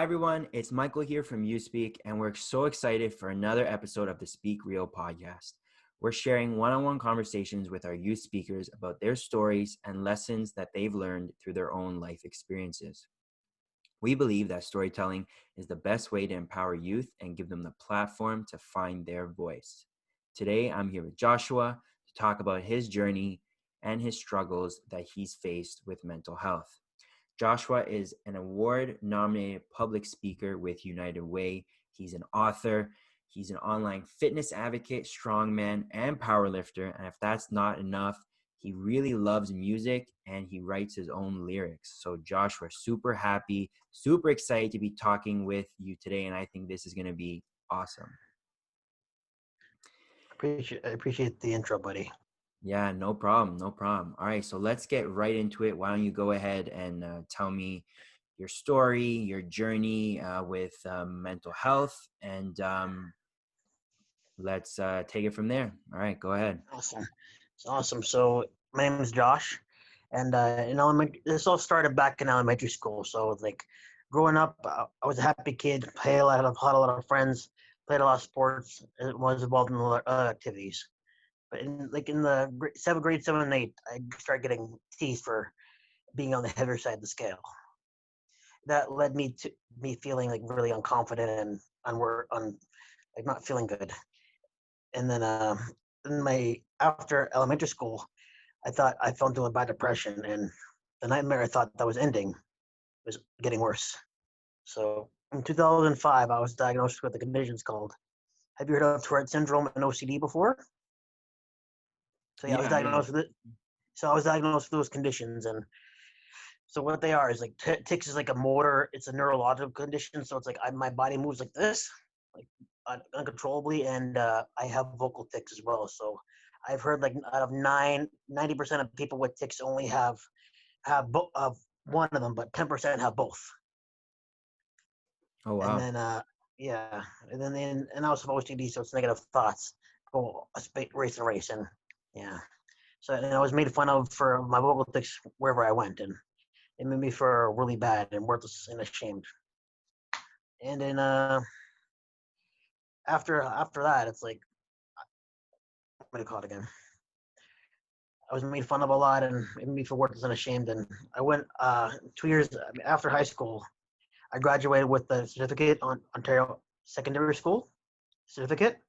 Hi everyone, it's Michael here from USpeak, and we're so excited for another episode of the Speak Real podcast. We're sharing one-on-one conversations with our youth speakers about their stories and lessons that they've learned through their own life experiences. We believe that storytelling is the best way to empower youth and give them the platform to find their voice. Today, I'm here with Joshua to talk about his journey and his struggles that he's faced with mental health. Joshua is an award-nominated public speaker with United Way. He's an author. He's an online fitness advocate, strongman, and powerlifter. And if that's not enough, he really loves music and he writes his own lyrics. So Josh, we're super happy, super excited to be talking with you today. And I think this is going to be awesome. I appreciate the intro, buddy. Yeah, no problem. No problem. All right. So let's get right into it. Why don't you go ahead and tell me your story, your journey with mental health, and let's take it from there. All right. Go ahead. Awesome. It's awesome. So my name is Josh, and this all started back in elementary school. So like growing up, I was a happy kid. Had a lot of friends. Played a lot of sports. Was involved in a lot of other activities. But in the grade 7 and 8, I started getting teased for being on the heavier side of the scale. That led me to me feeling like really unconfident and like not feeling good. And then after elementary school, I thought I fell into a bad depression, and the nightmare I thought that was ending was getting worse. So in 2005, I was diagnosed with a condition called. Have you heard of Tourette Syndrome and OCD before? So yeah, I was Yeah. diagnosed with it. So I was diagnosed with those conditions, and so what they are is like tics is like a motor. It's a neurological condition. So it's like my body moves like this, like uncontrollably, and I have vocal tics as well. So I've heard like out of 90% of people with tics only have one of them, but 10% have both. Oh, And wow. then yeah, and I also have OCD, so it's negative thoughts. Go race and race, and yeah. So and I was made fun of for my vocal tics wherever I went, and it made me feel really bad and worthless and ashamed. And then after that, it's like what do you call it again? I was made fun of a lot and made me feel worthless and ashamed. And I went 2 years after high school. I graduated with the certificate on Ontario Secondary School certificate,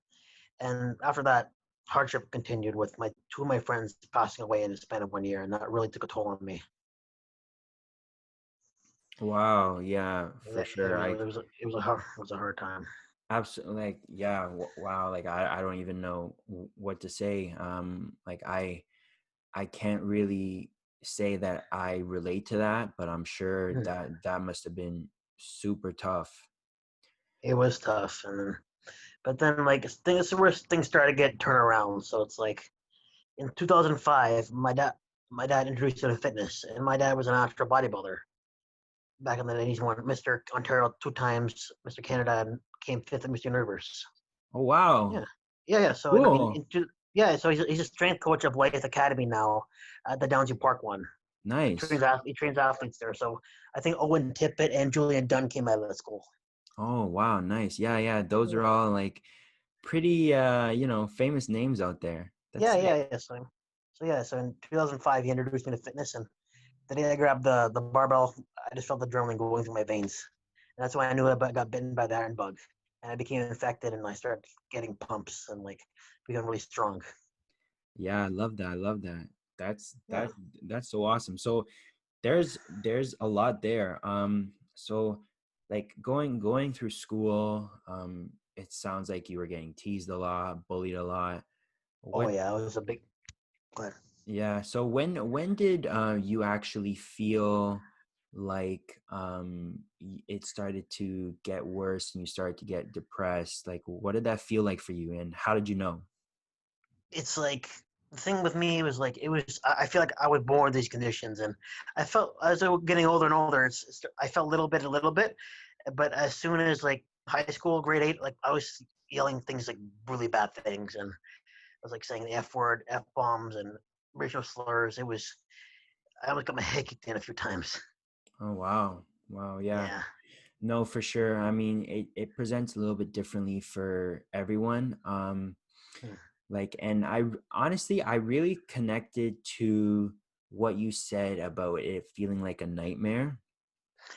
and after that, hardship continued with my two of my friends passing away in the span of 1 year, and that really took a toll on me. Wow. Yeah, for sure. It was a hard time. Absolutely. Like, yeah. Wow. Like, I don't even know what to say. Like, I can't really say that I relate to that, but I'm sure that must have been super tough. It was tough, but then like things where things started to get turned around. So it's like in 2005, my dad introduced me to fitness, and my dad was an amateur bodybuilder back in the days. He won Mr. Ontario 2 times, Mr. Canada, and came fifth at Mr. Universe. Oh, wow. Yeah, yeah. So Cool. yeah, so he's a strength coach of Blythe Academy now at the Downsview Park one. Nice. He trains athletes there. So I think Owen Tippett and Julian Dunn came out of the school. Oh, wow. Nice. Yeah, yeah. Those are Yeah, all like pretty famous names out there. That's yeah, sick. yeah. So in 2005, he introduced me to fitness, and the day I grabbed the barbell, I just felt the adrenaline going through my veins. And that's why I knew I got bitten by the iron bug. And I became infected, and I started getting pumps and like becoming really strong. Yeah, I love that. I love that. That's Yeah. that's that's so awesome. So there's a lot there. So like going through school, it sounds like you were getting teased a lot, bullied a lot. Oh What yeah, it was a big. Go ahead. Yeah. So when did you actually feel like it started to get worse and you started to get depressed? Like, what did that feel like for you, and how did you know? It's like the thing with me was like it was. I feel like I was born with these conditions, and I felt as I was getting older and older. I felt a little bit, but as soon as like high school, grade 8, like I was yelling things like really bad things, and I was like saying the F word, F bombs, and racial slurs. It was. I almost got my head kicked in a few times. Oh, wow. Wow. Yeah. Yeah. No, for sure. I mean, it presents a little bit differently for everyone. Mm. Like, and honestly, I really connected to what you said about it feeling like a nightmare.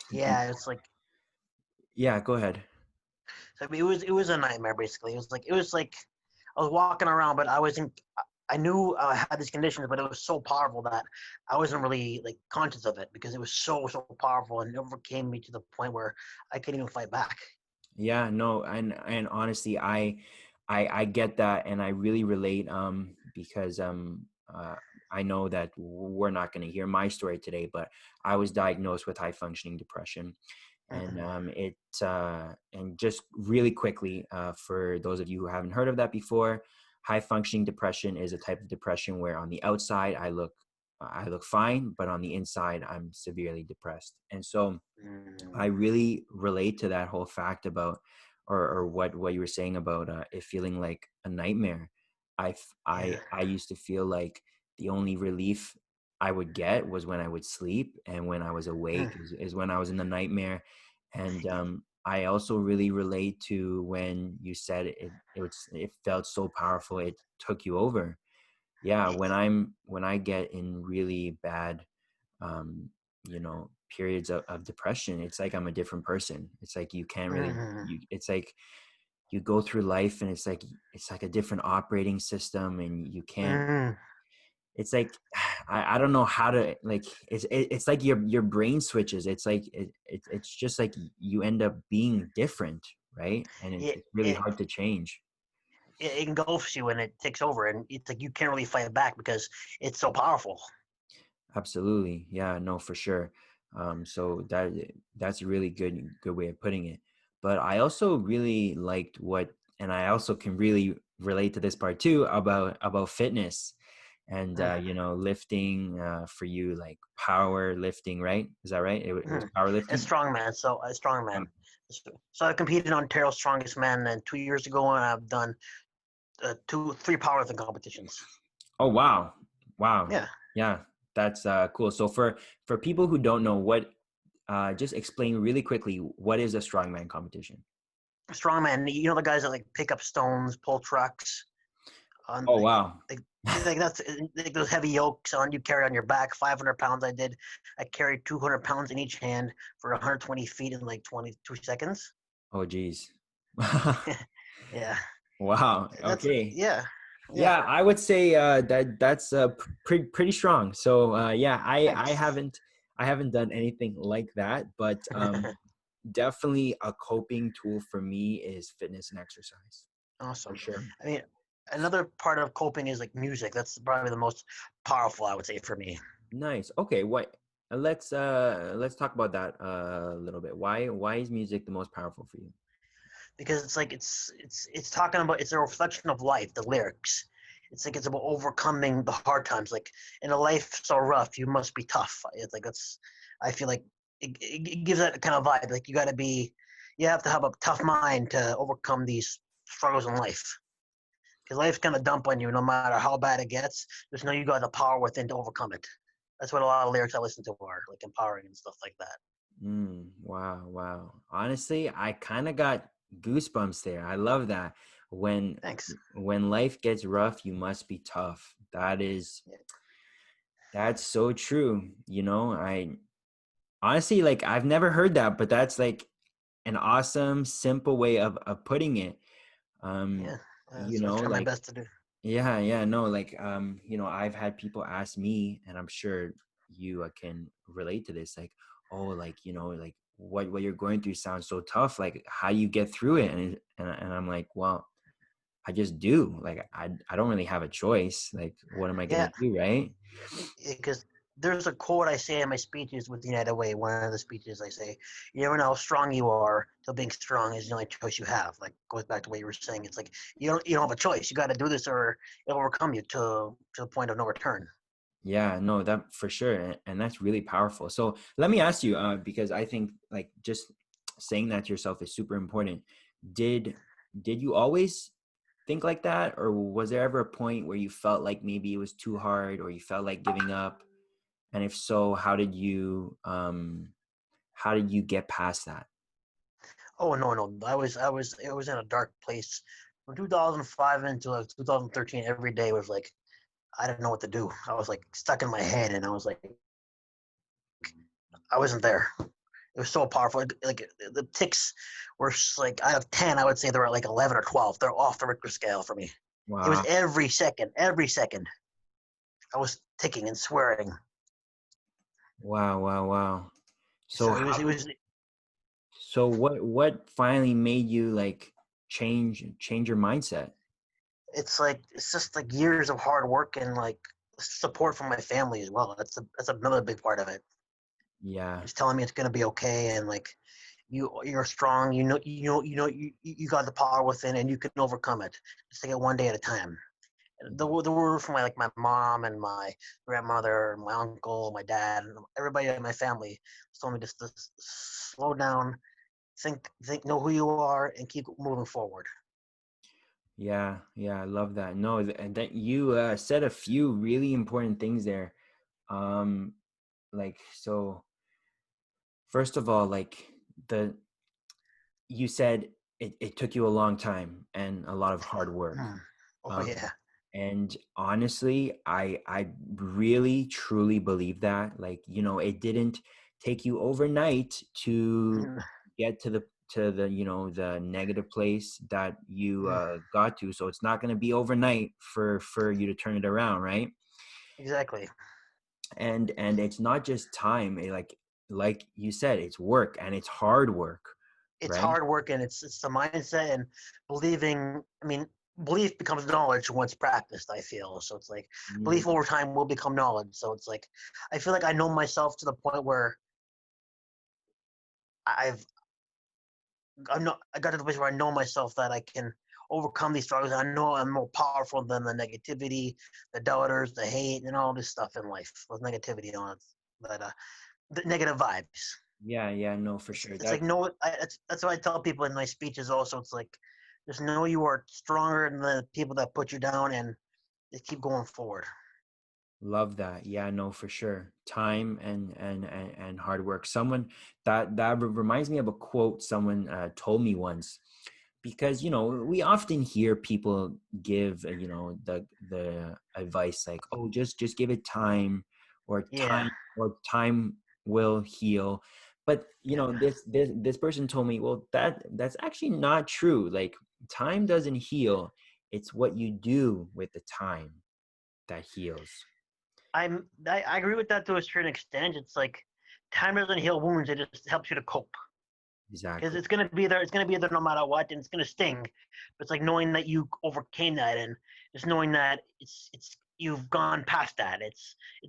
Be- Yeah, it's like yeah, go ahead. so it was a nightmare basically. It was like I was walking around, but I wasn't. I knew I had these conditions, but it was so powerful that I wasn't really like conscious of it because it was so powerful and it overcame me to the point where I couldn't even fight back. Yeah, no, and honestly, I get that, and I really relate. Because I know that we're not going to hear my story today, but I was diagnosed with high functioning depression, and Mm-hmm. and just really quickly, for those of you who haven't heard of that before, high functioning depression is a type of depression where on the outside I look fine, but on the inside I'm severely depressed, and so I Mm-hmm. really relate to that whole fact about, or what you were saying about it feeling like a nightmare. Yeah. I used to feel like the only relief I would get was when I would sleep, and when I was Mm. awake is when I was in the nightmare. And I also really relate to when you said it felt so powerful it took you over. Yeah, when I get in really bad um, periods of depression, it's like I'm a different person. It's like you can't really Mm. it's like you go through life and it's like a different operating system, and you can't, Mm. it's like I don't know how to, like, it's like your brain switches. It's like it's just like you end up being different, right? And It, it's really it hard to change. it engulfs you and it takes over, and it's like you can't really fight back because it's so powerful. Absolutely. Yeah, no, for sure. So that's a really good way of putting it. But I also really liked and I also can really relate to this part too about fitness and Mm. lifting, for you, like power lifting, right? Is that right? It was Mm. And powerlifting. strongman, so strongman. So I competed on Ontario's Strongest Man, and 2 years ago, and I've done three powerlifting competitions. Oh, wow. Wow. Yeah, Yeah, that's cool. So for people who don't know, what just explain really quickly, what is a strongman competition? strongman. You know the guys that like pick up stones, pull trucks, on Oh, wow. like that's like those heavy yokes on you carry on your back. 500 pounds. I carried 200 pounds in each hand for 120 feet in like 22 seconds. Oh, geez. Yeah, Wow. that's Okay. yeah, yeah. Yeah, I would say that's pretty strong. So yeah, Thanks. I haven't done anything like that, but definitely a coping tool for me is fitness and exercise, for Awesome. sure. I mean, another part of coping is like music. That's probably the most powerful, I would say, for me. Nice. Okay, what let's talk about that a little bit. Why is music the most powerful for you? Because it's like it's talking about, it's a reflection of life, the lyrics. It's like it's about overcoming the hard times. Like in a life so rough, you must be tough. It's like that's, I feel like it gives that kind of vibe. Like you have to have a tough mind to overcome these struggles in life. Because life's gonna dump on you no matter how bad it gets. Just know you got the power within to overcome it. That's what a lot of lyrics I listen to are like, empowering and stuff like that. Wow, wow. Honestly, I kind of got goosebumps there. I love that. When Thanks. when life gets rough, you must be tough. That's so true. I honestly, like, I've never heard that, but that's like an awesome, simple way of putting it. Um, Yeah, that's what I try my like, best to do. yeah, yeah, no, like, I've had people ask me, and I'm sure you can relate to this, like, oh, like, like what you're going through sounds so tough. Like, how do you get through it? And I'm like, well, I just do. Like, I don't really have a choice. Like, what am I gonna Yeah, do, right? because there's a quote I say in my speeches with the United Way. One of the speeches I say, "You never know how strong you are till being strong is the only choice you have." Like, goes back to what you were saying. It's like you don't have a choice. You got to do this, or it'll overcome you to the point of no return. Yeah, no, that for sure, and that's really powerful. So let me ask you, because I think, like, just saying that to yourself is super important. Did did you always think like that, or was there ever a point where you felt like maybe it was too hard, or you felt like giving up? And if so, how did you get past that? Oh no. It was in a dark place from 2005 until like 2013. Every day was like I didn't know what to do. I was like stuck in my head, and I was like I wasn't there. It was so powerful. Like the ticks were like out of 10, I would say they're at like 11 or 12. They're off the Richter scale for me. It was Wow. every second. I was ticking and swearing. Wow. Wow. Wow. So So how, it was. so what finally made you like change your mindset? It's like it's just like years of hard work and like support from my family as well. That's another big part of it. Yeah. Just telling me it's gonna be okay and like you're strong. You got the power within and you can overcome it. Just take it one day at a time. The word from my mom and my grandmother, my uncle, my dad, and everybody in my family told me just to slow down, know who you are, and keep moving forward. Yeah, yeah, I love that. No, and that you said a few really important things there. Um, like so, first of all, like the you said it took you a long time and a lot of hard work. Hmm. Oh Um, yeah. and honestly, I really truly believe that. Like, it didn't take you overnight to Hmm. get to the the negative place that you got to. So it's not going to be overnight for you to turn it around, right? Exactly. And it's not just time. Like you said, it's work and it's hard work, It's right? hard work and it's the mindset and believing. I mean, belief becomes knowledge once practiced. I feel so. It's like belief Mm, over time will become knowledge. So it's like I feel like I know myself to the point where I've I got to the place where I know myself that I can overcome these struggles. I know I'm more powerful than the negativity, the doubters, the hate, and all this stuff in life with negativity on it. That the negative vibes. yeah, yeah, no, for It's, sure. it's like no. That's what I tell people in my speeches. Also, it's like just know you are stronger than the people that put you down, and just keep going forward. Love that. Yeah, no, for sure. Time and hard work. Someone that reminds me of a quote someone told me once, because we often hear people give the advice like, oh, just give it time, or Yeah, time will heal. But yeah. this person told me, well, that's actually not true. Like, time doesn't heal. It's what you do with the time that heals. I agree with that to a certain extent. It's like time doesn't heal wounds; it just helps you to cope. Because Exactly. it's gonna be there. It's gonna be there no matter what, and it's gonna sting. But it's like knowing that you overcame that, and just knowing that it's you've gone past that. It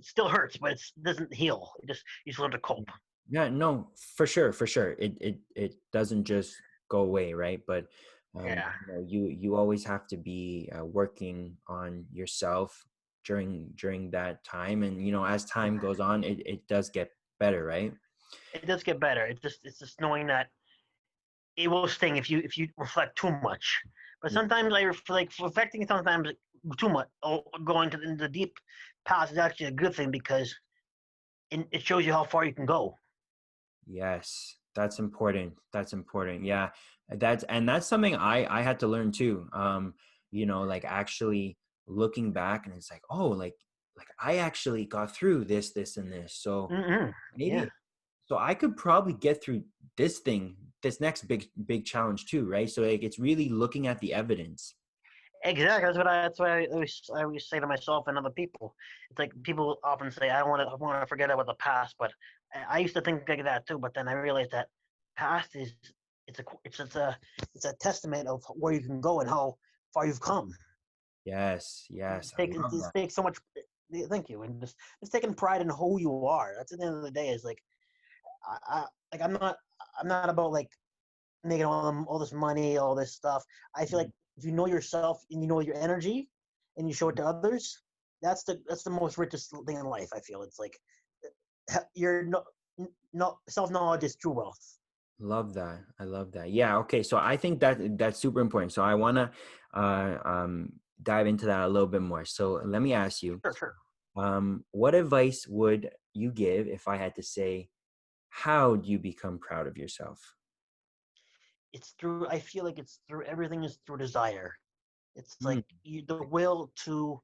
still hurts, but it doesn't heal. You just learn to cope. Yeah, no, for sure, for sure. It doesn't just go away, right? But Yeah, you always have to be working on yourself during that time, and as time goes on, it does get better, right? it does get better. It's just knowing that it will sting if you reflect too much. But Yeah. sometimes like reflecting sometimes too much or going to the deep past is actually a good thing because it shows you how far you can go. Yes, that's important. That's important. Yeah, that's something I had to learn too. Like actually looking back, and it's like, oh, like I actually got through this and this. So Mm-hmm. Yeah. maybe, so I could probably get through this next big challenge too, right? So like it's really looking at the evidence. Exactly. That's why I always say to myself and other people. It's like people often say, I want to forget about the past," but I used to think like that too. But then I realized that past is it's a it's a testament of where you can go and how far you've come. Yes, yes, I love It that. takes so much. Thank you, and just taking pride in who you are. That's at the end of the day. Is like I like I'm not about like making all this money, all this stuff. I feel like if you know yourself and you know your energy, and you show it to others, that's the most richest thing in life. I feel it's like you're no self knowledge is true wealth. Love that. I love that. Yeah. Okay. So I think that's super important. So I want to dive into that a little bit more. So let me ask you, Sure, sure. what advice would you give if I had to say, how do you become proud of yourself? it's through. I feel like it's through everything is through desire. It's Mm, like the will to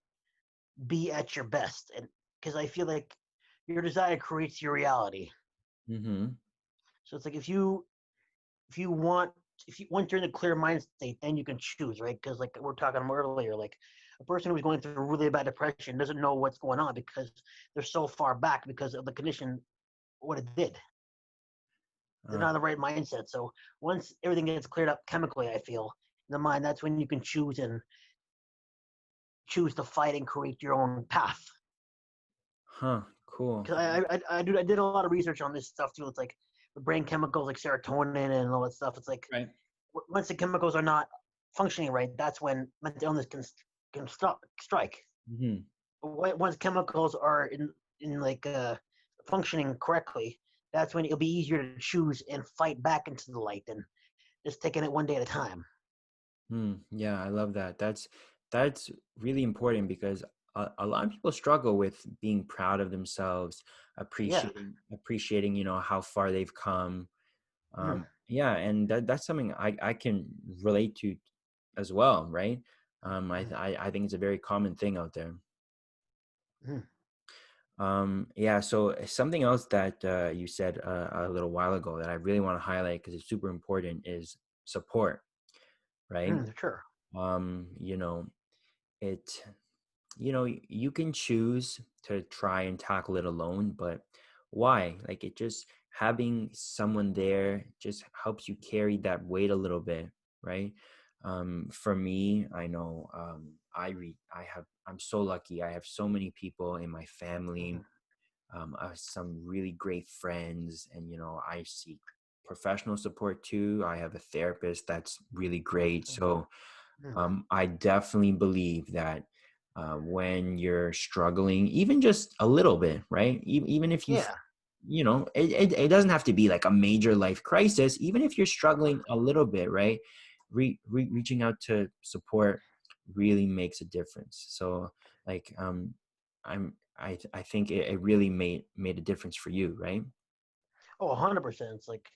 be at your best, and because I feel like your desire creates your reality. mm-hmm. So it's like if you want if you once you're in a clear mind state, then you can choose, right? Because like we are talking about earlier, like a person who's going through really bad depression doesn't know what's going on because they're so far back because of the condition, what it did. They're Uh, not in the right mindset. So once everything gets cleared up chemically, I feel in the mind, that's when you can choose to fight and create your own path. huh. Cool. Because I did a lot of research on this stuff too. It's like the brain chemicals like serotonin and all that stuff. It's like Right. once the chemicals are not functioning right, that's when mental illness can strike. Mm-hmm. But once chemicals are in like functioning correctly, that's when it'll be easier to choose and fight back into the light than just taking it one day at a time. Yeah, I love that. That's really important because a lot of people struggle with being proud of themselves, Yeah. appreciating, how far they've come. Mm-hmm. Yeah, and that's something I can relate to as well, right? I think it's a very common thing out there. Mm-hmm. Yeah, so something else that you said a little while ago that I really want to highlight because it's super important is support, right? Mm-hmm. Sure. Um, you know, it you can choose to try and tackle it alone, but why? Like, it just having someone there just helps you carry that weight a little bit, right? For me, I know, I'm so lucky. I have so many people in my family. Mm-hmm. I have some really great friends, and I seek professional support too. I have a therapist that's really great. So Mm-hmm. I definitely believe that when you're struggling, even just a little bit, right? Even if Yeah. it doesn't have to be like a major life crisis. Even if you're struggling a little bit, right? Reaching out to support really makes a difference. So, like, I think it really made a difference for you, right? Oh, 100%. It's like,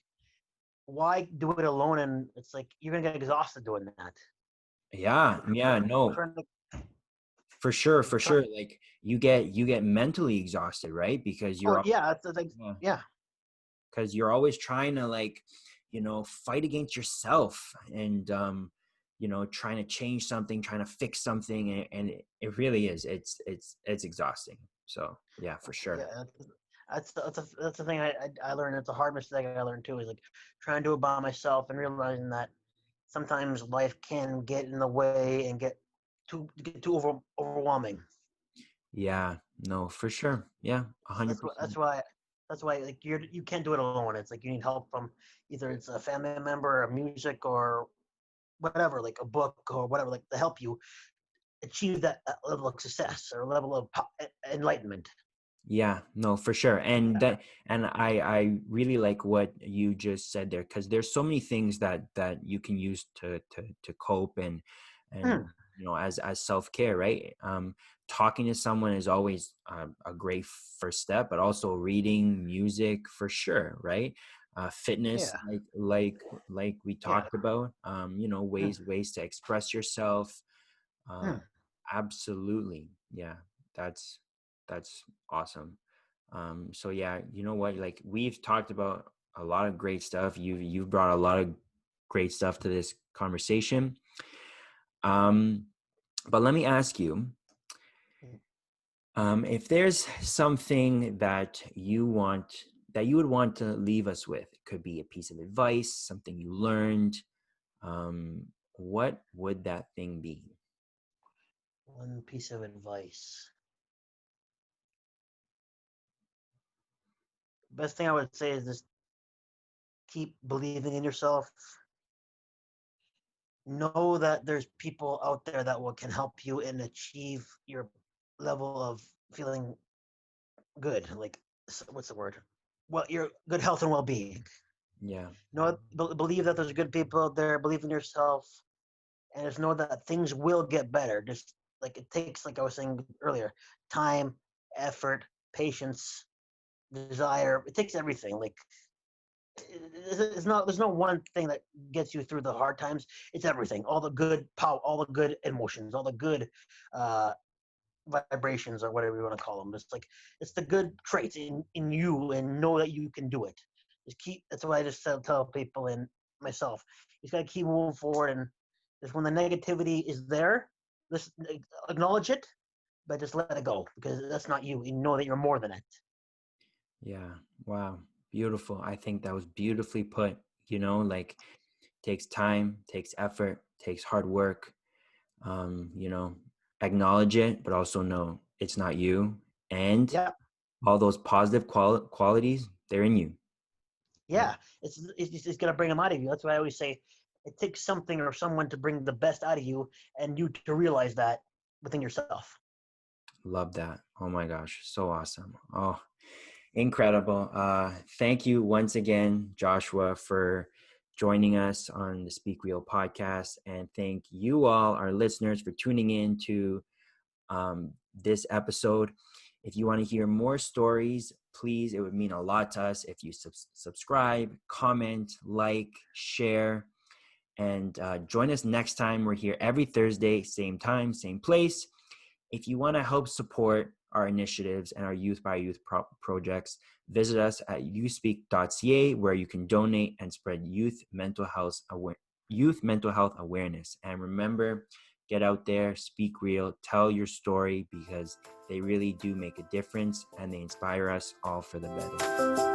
why do it alone? And it's like, you're going to get exhausted doing that. Yeah, yeah, no, Trying to, for sure, for try, sure. Like, you get mentally exhausted, right? Because oh, yeah. It's like, yeah, yeah. because you're always trying to, like, fight against yourself, and trying to change something, trying to fix something, and it really is. It's exhausting. So yeah, for sure. Yeah. That's the thing I learned. It's a hard mistake I learned too, is like trying to do it by myself and realizing that sometimes life can get in the way and get too overwhelming. Yeah, no, for sure. Yeah, So that's what 100%. that's why like you can't do it alone. It's like you need help from either it's a family member, or music, or whatever, like a book or whatever, like to help you achieve that level of success or level of enlightenment. Yeah, no, for sure. And I really like what you just said there, because there's so many things that you can use to cope, and Mm, as self-care, right? Talking to someone is always a great first step, but also reading, music, for sure, right? Fitness, yeah, like we yeah. talked about, Mm, ways to express yourself. uh, mm. Absolutely. Yeah, that's that's awesome. So yeah, you know what? Like, we've talked about a lot of great stuff. You've brought a lot of great stuff to this conversation. Um, but let me ask you, Mm. if there's something that you would want to leave us with, it could be a piece of advice, something you learned. What would that thing be? One piece of advice. Best thing I would say is just keep believing in yourself. Know that there's people out there that can help you and achieve your level of feeling good. Like, what's the word? Well, your good health and well-being. Yeah. Believe that there's good people out there. Believe in yourself, and just know that things will get better. Just like it takes, like I was saying earlier, time, effort, patience, desire. It takes everything. Like it's not. There's no one thing that gets you through the hard times. It's everything. All the good power, all the good emotions, all the good uh, vibrations, or whatever you want to call them. It's like it's the good traits in you, and know that you can do it. Just keep. That's why I just tell people and myself. You just gotta keep moving forward, and just when the negativity is there, just acknowledge it, but just let it go because that's not you. You know that you're more than it. Yeah. Wow. Beautiful. I think that was beautifully put. Like, takes time, takes effort, takes hard work. You know, acknowledge it, but also know it's not you. And Yeah, all those positive qualities, they're in you. Yeah. yeah. It's gonna bring them out of you. That's why I always say it takes something or someone to bring the best out of you, and you to realize that within yourself. Love that. Oh my gosh. So awesome. Oh, incredible. Thank you once again, Joshua, for joining us on the Speak Real podcast. And thank you all, our listeners, for tuning in to this episode. If you want to hear more stories, please, it would mean a lot to us if you subscribe, comment, like, share, and join us next time. We're here every Thursday, same time, same place. If you want to help support our initiatives and our Youth by Youth projects, visit us at youspeak.ca, where you can donate and spread youth mental health awareness. And remember, get out there, speak real, tell your story, because they really do make a difference and they inspire us all for the better.